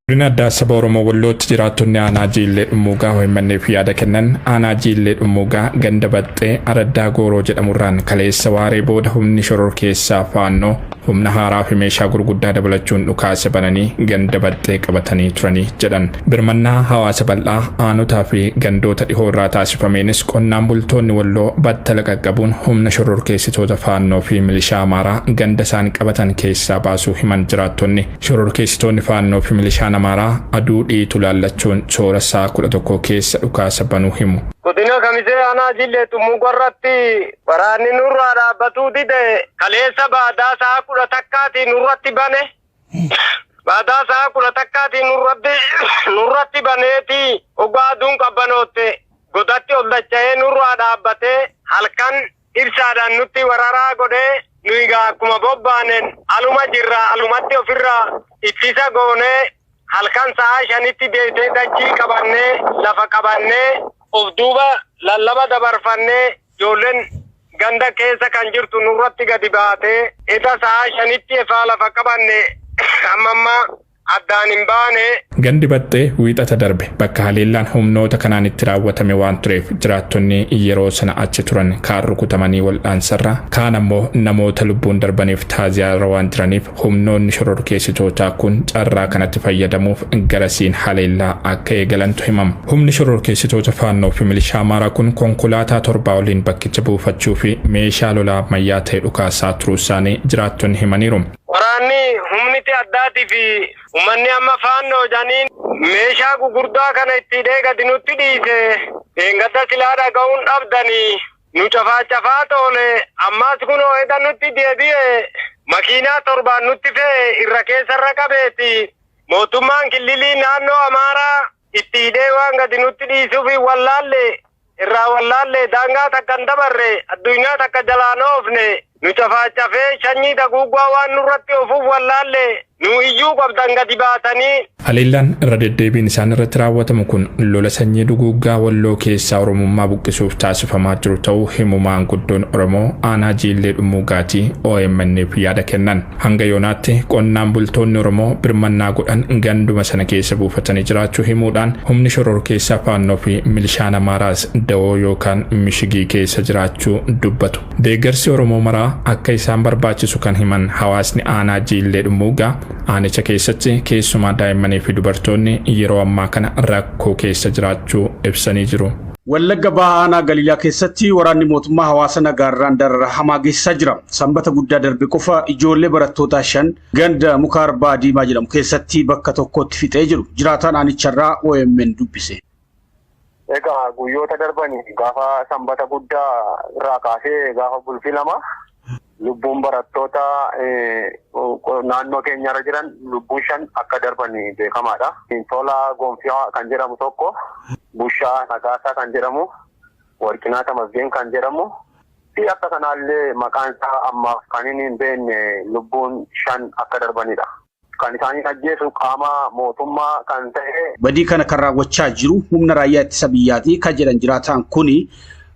Rinadda saba Oromoo Wallootti jiraattonni aanaa Jiillee Dhummuugaa ho'imanneef yaada kennan aanaa Jiillee Dhummuugaa ganda baxxee Araddaa Gooroo jedhamurraan kaleessa waaree booda humni shororkeessaa faannoo humna haaraa fi meeshaa gurguddaa dabalachuun dhukaasa bananii ganda baxxee qabatanii turanii jedhan. Birmannaa hawaasa bal'aa aanotaa fi gandoota dhihoo irraa taasifameenis qonnaan bultoonni Walloo battala qaqqabuun humna shororkeessitoota faannoo fi milishaa Amaaraa ganda isaan qabatan keessaa baasuu himan jiraattonni. Shororkeessitoonni faannoo fi milishaan Amaaraa aduu dhiitu laallachuun soora saa 11 keessa dhukaasa banuu himu. Godina Kamisee aanaa Jiillee Dhummuugaarratti waraanni nurraa dhaabbatuu dide kaleessa baadaa saa 11 nurratti bane. Baadaa saa 11 nurratti baneeti ogaaduun qabbanootte godatti ol dacha'ee nurraa dhaabbatee halkan ibsaadhaan nutti wararaa godhee nuyi akkuma bobbaaneen aluma jirra alumatti ofirraa ittisa goonee halkan sa'a 5tti deetee dachii qabannee lafa qabannee of duuba lallaba dabarfannee ijoolleen ganda keessa kan jirtu nurratti gadi baatee isa sa'a 5tti efaa lafa qabanne amma addaan hin baane. Gandi baxxee wiixata darbe bakka haleellaan humnoota kanaan itti raawwatame waan tureef jiraattonni yeroo sana achi turan kaan rukutamanii wal'aansarra kaan ammoo namoota lubbuun darbaniif taaziyaarra waan jiraniif humnoonni shororkeessitootaa kun carraa kanatti fayyadamuuf garasiin haleellaa akka eegalantu himama. Humni shororkeessitoota faannoo fi milishaa Amaaraa kun konkolaataa 7 waliin bakkicha buufachuu fi meeshaa lolaa ammayyaa ta'e dhukaasaa turuu isaanii jiraattonni himaniiru. Waraanni humniti addaatii fi uummanni amma faannoo janiin meeshaa gugurdaa kana itti gadi nutti dhiise eeggadda silaa dhaga'uun dhabdanii nu cafaa toole ammas kunoo eda nutti deebi'e makiinaa 7 nutti fe'e irra keessarra qabeeti mootummaan kililii naannoo Amaaraa itti hidhee waan gadi nutti dhiisuuf irraa wallaalle daangaa takka hin dabarre addunyaa takka jalaan oofne nu cafee shanyii daguuggaa waan nurratti ofuuf wallaalle nu iyyuu qabdan gadi baatanii. Haleellaan irra deddeebiin isaan irratti raawwatamu kun lola sanyii duguuggaa Walloo keessaa Oromummaa buqqisuuf taasifamaa jiru ta'uu himu maanguddoon Oromoo aanaa Jiillee Dhummuugaatii OMN'f yaada kennan. Hanga yoonaatti qonnaan bultoonni Oromoo birmannaa godhan ganduma sana keessa buufatanii jiraachuu himuudhaan humni shororkeessaa faannoo fi milishaan Amaaraas da'oo yookaan mishigii keessa jiraachuu dubbatu. Deeggarsi Oromoo maraa akka isaan barbaachisu kan himan hawaasni aanaa Jiillee Dhummuugaa aanicha keessatti keessumaa daa'immanii fi dubartoonni yeroo ammaa kana rakkoo keessa jiraachuu ibsanii jiru. Wallagga Bahaa aanaa Galiilaa keessatti waraanni mootummaa hawaasa nagaarraan darara hamaa geessisaa jira. Sanbata guddaa darbe qofa ijoollee barattootaa 5 ganda muka arbaa diimaa jedhamu keessatti bakka tokkotti fixee jiru. Jiraataan aanicharraa OMN dubbise. Egaa guyyoota darbanii gaafa sanbata guddaa irraa kaasee gaafa bultii 2 lubbuun barattoota naannoo keenyarra jiran lubbuun 5 akka darbanii beekamaadha. Tola Gonfiyaa kan jedhamu tokko, Bushaa Nagaasaa kan jedhamu, Warqinaa Tamasgeen kan jedhamu fi akka kanaallee maqaan isaa ammaaf kan hin beekne lubbuun 5 akka darbanidha. Kan isaanii ajjeesu qaama mootummaa kan ta'e. Badii kana kan raawwachaa jiru humna raayyaa ittisa biyyaatii kan jedhan jiraataan kuni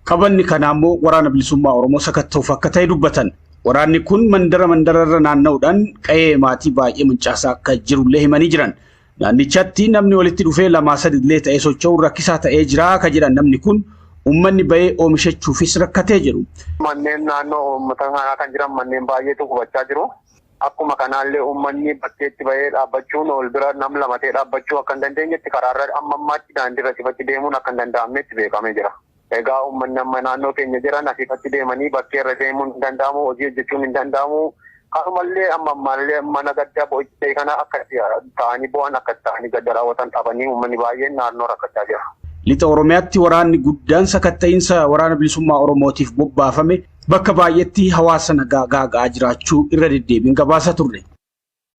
qabanni kana ammoo waraana bilisummaa Oromoo sakatta'uuf akka ta'e dubbatan. Waraanni kun mandararra naanna'uudhaan qe'ee maatii baay'ee muncaasaa akka jirullee himanii jiran. Naannichatti namni walitti dhufee 2-3 illee ta'ee socho'uun rakkisaa ta'ee jira kan jedhan namni kun uummanni bahee oomishachuufis rakkatee jiru. Manneen naannoo uummata kanaa kan jiran manneen baay'eetu gubachaa jiru. Akkuma kanaallee uummanni bakkeetti bahee dhaabbachuun ol bira nam lama ta'ee dhaabbachuu akka hin dandeenyetti karaarra amma ammaatti daandiirra sifatti deemuun akka hin danda'amnetti beekamee jira. Egaa uummanni amma naannoo keenya jiran asifatti deemanii bakkeerra deemuun hin danda'amu, hojii hojjechuun hin danda'amu. Kanumallee ammallee mana gaddaa bo'ichaa kana akka ta'anii bo'an akka ta'anii gadda raawwatan dhabanii uummanni baay'een naannoo rakkachaa jira. Lixa Oromiyaatti waraanni guddaan sakatta'iinsa waraana bilisummaa Oromootiif bobbaafame bakka baay'eetti hawaasa nagaa gaaga'aa jiraachuu irra deddeebiin gabaasa turre.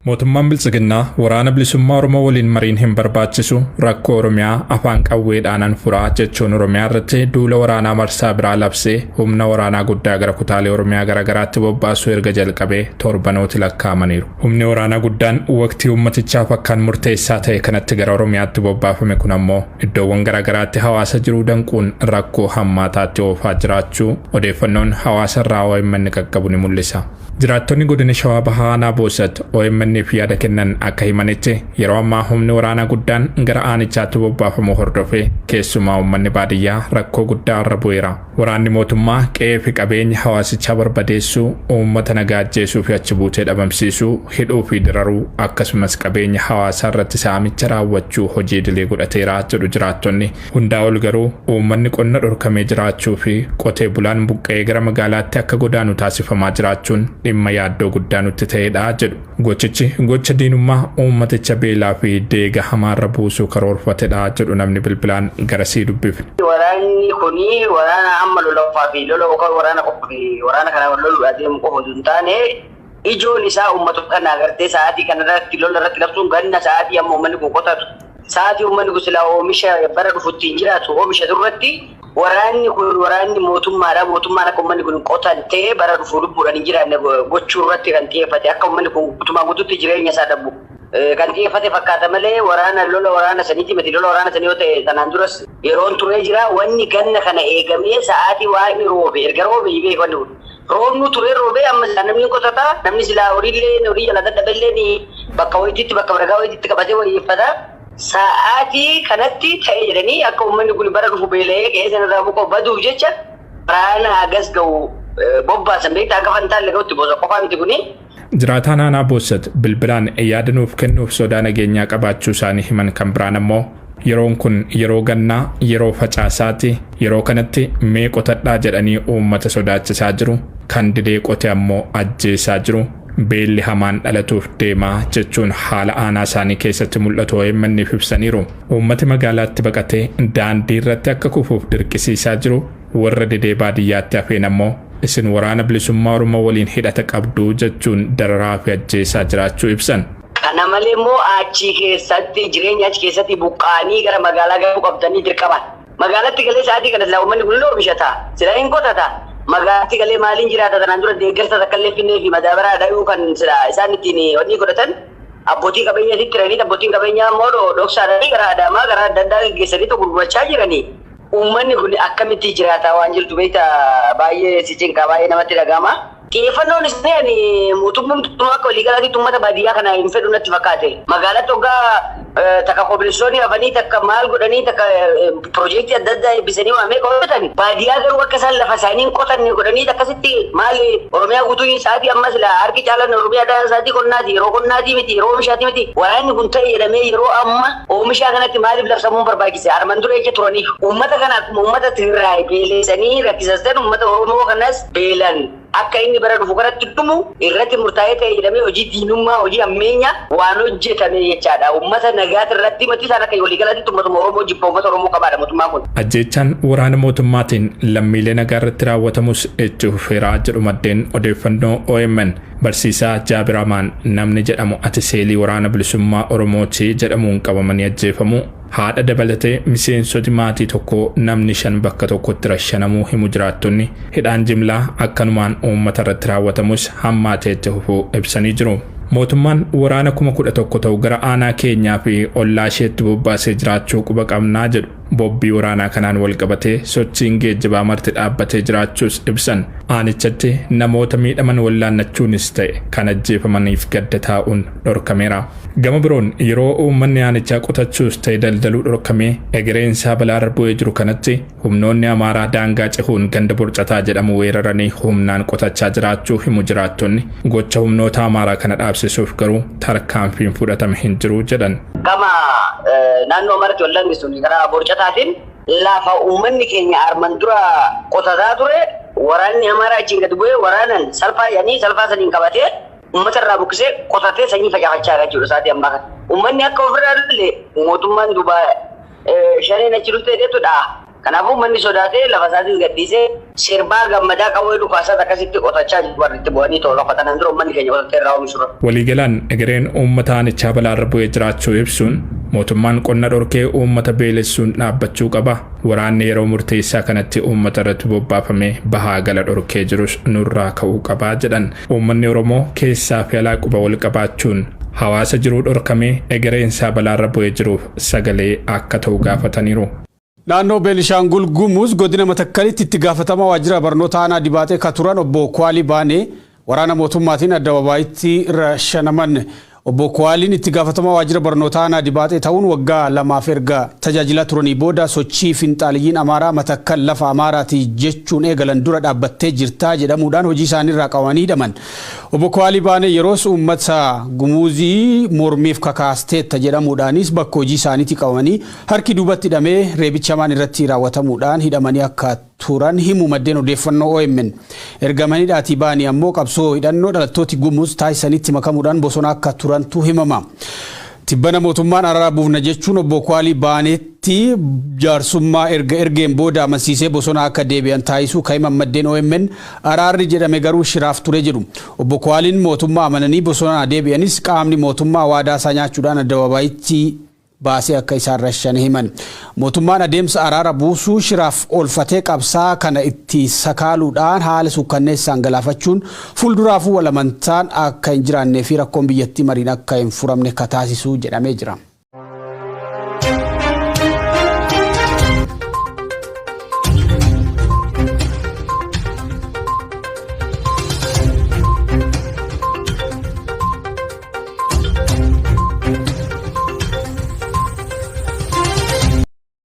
Mootummaan Biltsiginnaa waraana bilisummaa Oromoo waliin mariin hin barbaachisu rakkoo Oromiyaa afaan qawweedhaan furaa jechuun Oromiyaa irratti duula waraanaa marsaa biraa labsee humna waraanaa guddaa gara kutaalee Oromiyaa garaagaraatti bobbaasuu erga jalqabee torbanooti lakkaa'amaniiru. Humni waraanaa guddaan waqtii ummatichaaf akkaan murteessaa ta'e kanatti gara Oromiyaatti bobbaafame kun ammoo iddoowwan garaagaraatti hawaasa jiruu danquun rakkoo hammaataatti oofaa jiraachuu odeeffannoon hawaasa irraa OMN qaqqabu ni mul'isa. Jiraattonni godina Shawaa Bahaa Aanaa Boosat OMN fi yaada kennan akka himanitti yeroo ammaa humni waraanaa guddaan gara aanichaatti bobbaafamu hordofee keessumaa uummanni baadiyyaa rakkoo guddaa irra bu'eera. Waraanni mootummaa qe'ee fi qabeenya hawaasichaa barbadeessuu, uummata nagaa ajjeesuu fi achi buutee dhabamsiisuu, hidhuu fi diraruu akkasumas qabeenya hawaasaa irratti saamicha raawwachuu hojii idilee godhateera jedhu jiraattonni. Hundaa ol garuu uummanni qonna dhorkamee jiraachuu fi qotee bulaan buqqa'ee gara magaalaatti akka godaanu taasifamaa jiraachuun dhimma yaaddoo guddaa nutti ta'edha jedhu. Gochichi gocha diinummaa uummaticha beelaa fi deega hamaarra buusuu karoorfatedha jedhu namni bilbilaan garasii dubbifne. Waraanni kuni waraana amma lolafaa fi lola waraana qophii waraana kana loluu adeemu qofa osoo hin taane ijoon isaa uummata kana agartee sa'aatii kanarratti lola irratti labsuun ganna sa'aatii amma uummanni kun qotatu sa'aatii uummanni kun silaa oomisha bara dhufutti hin jiraatu oomisha durratti waraanni kun waraanni mootummaadha. Mootummaan akka uummanni kun qotan ta'ee bara dhufuu lubbuudhaan hin jiraanne gochuu irratti kan xiyyeeffate akka uummanni kun guutumaa guutuutti jireenya isaa dhabbu kan xiyyeeffate fakkaata malee lola waraana saniiti miti. Lola waraana sanii yoo ta'e sanaan duras yeroon turee jira. Wanni ganna kana eegamee sa'aatii waaqni roobe erga roobe beekannu roobnu turee roobee amma namni qotataa namni silaa horii jala dadhaballee bakka wayitiitti bakka baragaa wayitiitti qabatee wayyeeffata. Sa'aatii kanatti ta'ee jedhanii akka uummanni kun bara dhufu beela'ee qe'ee sanarraa buqqa'u baduuf jecha waraana hagas ga'u bobbaasan beektaa akka fantaalle ga'utti boosa qofaa miti kuni. Jiraataan Aanaa Boosat bilbilaan yaada nuuf kennuuf sodaa nageenyaa qabaachuu isaanii himan kan biraan ammoo yeroon kun yeroo gannaa yeroo facaasaati yeroo kanatti mee qotadhaa jedhanii uummata sodaachisaa jiru kan didee qote ammoo ajjeesaa jiru beelli hamaan dhalatuuf deemaa jechuun haala aanaa isaanii keessatti mul'atu OMN'if ibsaniiru. Uummati magaalaatti baqatee daandii irratti akka kufuuf dirqisiisaa jiru warra didee baadiyyaatti hafeen ammoo isin waraana bilisummaa Oromoo waliin hidhata qabdu jechuun dararaa fi ajjeesaa jiraachuu ibsan. Kana malee immoo achi keessatti jireenya achi keessatti buqqaanii gara magaalaa galuu qabdanii dirqaman. Magaalatti galee sa'aatii kana silaa uummanni kun oomishata silaa hin qotata. Magaalatti galee maaliin jiraata tanaan dura deeggarsa takka illee finnee fi madaabaraa dhayuu kan isaan ittiin hojii godhatan abbootii qabeenyaatti turanii abbootiin qabeenyaa immoo dhoksaadhaanii gara Adaamaa gara adda addaa gaggeessanii gurgurachaa jiranii. Uummanni kun akkamitti jiraata waan jirtu beekta baay'ee si cinqaa baay'ee namatti dhagahama. Xiyyeeffannoon isaan mootummaan akka waliigalaatti uummata baadiyyaa kana hin fedhu natti fakkaate. Magaalatti hoggaa takka kobilistoonni hafanii takka maal godhanii takka piroojeektii adda addaa eebbisanii waamee qotatan. Baadiyyaa garuu akka isaan lafa isaanii qotanne godhanii akkasitti maal Oromiyaa guutuu sa'aatii amma sila harki caalan Oromiyaa sa'aatii qonnaati yeroo qonnaatii miti yeroo oomishaati miti. Waraanni kun ta'e jedhamee yeroo amma oomishaa kanatti maaliif labsamuun barbaachise? Armaan dura ejja turaniif uummata kana akkuma uummata Tigraay beelesanii rakkisastan uummata Oromoo kanas beelan. Akka inni bara dhufu kanatti dhumu irratti murtaa'ee ta'e jedhamee hojii diinummaa hojii ammeenyaa waan hojjetame jechaadha. Uummata nagaati irratti matii isaan akka waliigalaatti uummatuma Oromoo jibba uummata Oromoo qabaadha mootummaan kun. Ajjeechaan waraana mootummaatiin lammiilee nagaa irratti raawwatamus itti fufeeraa jedhu maddeen odeeffannoo OMN. Barsiisaa Jaabir Amaan namni jedhamu ati seelii waraana bilisummaa Oromooti jedhamuun qabamanii ajjeefamu. Haadha dabalatee miseensoti maatii tokko namni 5 bakka tokkotti rashanamuu himu jiraattonni hidhaan jimlaa akkanumaan uummata irratti raawwatamus hammaatee itti fufuu ibsanii jiru. Mootummaan waraana 11,000 ta'u gara aanaa keenyaa fi ollaa isheetti bobbaasee jiraachuu quba qabnaa jedhu. Bobbii waraanaa kanaan wal qabatee sochiin geejjibaa marti dhaabbatee jiraachuus ibsan. Aanichatti namoota miidhaman wallaannachuunis ta'e kan ajjeefamaniif gadda taa'uun dhorkameera. Gama biroon yeroo uummanni aanichaa qotachuus ta'e daldaluu dhorkamee egereensaa balaarra bu'ee jiru kanatti humnoonni Amaaraa daangaa cehuun ganda Borcataa jedhamu weeraranii humnaan qotachaa jiraachuu himu jiraattonni gocha humnoota Amaaraa kana dhaabsisuuf garuu tarkaanfiin fudhatame hin jiru jedhan. Gama naannoo maratti wallangeessuun gara Borcataatiin lafa uummanni keenya armaan dura qotataa ture waraanni Amaaraa achiin gad bu'ee waraanan salphaa saniin qabatee uummata irraa buqqisee qotatee sanyii facaafachaa jechuudha sa'aatii ammaa kana. Uummanni akka ofirraa illee mootummaan duuba shaneen achi dhuftee jechuudha. Kanaafuu uummanni sodaatee lafa isaatiin gadhiisee sirbaa gammadaa qawwee dhukaasaa akkasitti qotachaa jiru warri itti bu'anii tola qotan dura uummanni keenya qotatee irraa oomishudha. Waliigalaan egereen uummata aanichaa balaarra bu'ee jiraachuu ibsuun mootummaan qonna dhorkee uummata beelessuun dhaabbachuu qaba. Waraanni yeroo murteessaa kanatti uummata irratti bobbaafamee bahaa gala dhorkee jirus nurraa ka'uu qabaa jedhan. Uummanni Oromoo keessaa fi alaa quba wal qabaachuun hawaasa jiruu dhorkamee egereensaa balaarra bu'ee jiruuf sagalee akka ta'u gaafataniiru. Naannoo Beenishaangul Gumuz godina Matakkalitti itti gaafatama waajjira barnoota aanaa Dibaatee ka turan obbo Kwaalii Baanee waraana mootummaatiin addababaayitti rashanaman. Obbo Kwaliin itti gaafatamaa waajjira barnootaa aanaa Dibaatee ta'uun waggaa 2 erga tajaajila turanii booda sochii finxaaliyyiin Amaaraa Matakkal lafa Amaaraati jechuun eegalan dura dhaabbattee jirtaa jedhamuudhaan hojii isaanii irraa qabanii hidhaman. Obbo Kwalii baanee yeroos uummata gumuuzii mormiif kakaasteetta jedhamuudhaanis bakka hojii isaaniitti qabamanii harki duubatti hidhamee reebichamaan irratti raawwatamuudhaan hidhamanii akka turan himu maddeen odeeffannoo OMN. Ergamaniidhaatii baanii ammoo qabsoo hidhannoo dhalattooti gumuuz taasisanitti makamuudhaan bosona akka turantu himama. Tibbana mootummaan araara buufna jechuun obbo Kwalii baanetti jaarsummaa ergeen booda amansiisee bosona akka deebi'an taasisuu ka'ima maddeen OMN araarri jedhame garuu shiraaf ture jedhu. Obbo Kwaliin mootummaa amananii bosona deebi'anis qaamni mootummaa waadaa isaa nyaachuudhaan addababaayitti baasee akka isaan rashan himan. Mootummaan adeemsa araara buusuu shiraaf olfatee qabsaa kana itti sakaaluudhaan haala sukkanneessaan galaafachuun fuulduraafuu walamantaan akka hin jiraannee fi rakkoon biyyattii mariin akka hin furamne kataasisuu jedhamee jira.